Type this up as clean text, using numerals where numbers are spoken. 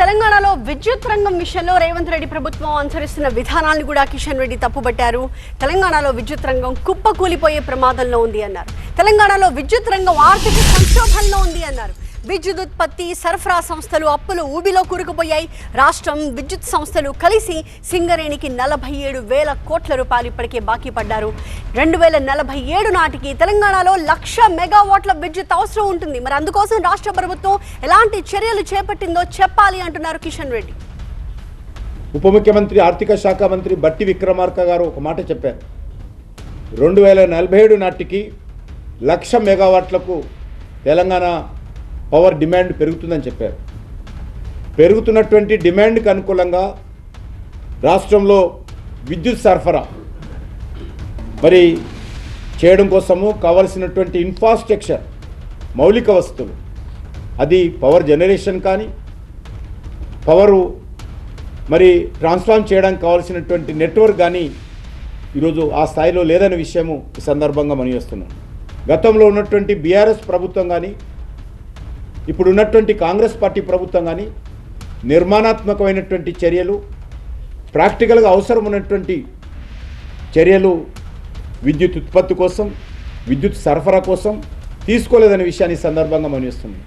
తెలంగాణలో విద్యుత్ రంగం విషయంలో రేవంత్ రెడ్డి ప్రభుత్వం అనుసరిస్తున్న విధానాలను కూడా కిషన్ రెడ్డి తప్పుబట్టారు. తెలంగాణలో విద్యుత్ రంగం కుప్పకూలిపోయే ప్రమాదంలో ఉంది అన్నారు. తెలంగాణలో విద్యుత్ రంగం ఆర్థిక సంక్షోభంలో ఉంది అన్నారు. విద్యుత్ ఉత్పత్తి సరఫరా సంస్థలు అప్పులు ఊబిలో కూరుకుపోయాయి. రాష్ట్రం విద్యుత్ సంస్థలు కలిసి సింగరేణికి 47,000 కోట్ల రూపాయలు ఇప్పటికే బాకీ పడ్డారు. 2047 నాటికి తెలంగాణలో 1,00,000 మెగావాట్ల విద్యుత్ అవసరం ఉంటుంది. మరి అందుకోసం రాష్ట్ర ప్రభుత్వం ఎలాంటి చర్యలు చేపట్టిందో చెప్పాలి అంటున్నారు కిషన్ రెడ్డి. ఉప ముఖ్యమంత్రి ఆర్థిక శాఖ మంత్రి బట్టి విక్రమార్క గారు ఒక మాట చెప్పారు. 2047 నాటికి 1,00,000 మెగావాట్లకు తెలంగాణ పవర్ డిమాండ్ పెరుగుతుందని చెప్పారు. పెరుగుతున్నటువంటి డిమాండ్కి అనుకూలంగా రాష్ట్రంలో విద్యుత్ సరఫరా మరి చేయడం కోసము కావలసినటువంటి ఇన్ఫ్రాస్ట్రక్చర్ మౌలిక వస్తువులు, అది పవర్ జనరేషన్ కానీ పవరు మరి ట్రాన్స్ఫార్మ్ చేయడానికి కావాల్సినటువంటి నెట్వర్క్ కానీ ఈరోజు ఆ స్థాయిలో లేదనే విషయము ఈ సందర్భంగా మనం చేస్తున్నాం. గతంలో ఉన్నటువంటి బీఆర్ఎస్ ప్రభుత్వం కానీ ఇప్పుడు ఉన్నటువంటి కాంగ్రెస్ పార్టీ ప్రభుత్వం కానీ నిర్మాణాత్మకమైనటువంటి చర్యలు, ప్రాక్టికల్గా అవసరం ఉన్నటువంటి చర్యలు విద్యుత్ ఉత్పత్తి కోసం, విద్యుత్ సరఫరా కోసం తీసుకోలేదనే విషయాన్ని సందర్భంగా మనం చేస్తున్నాం.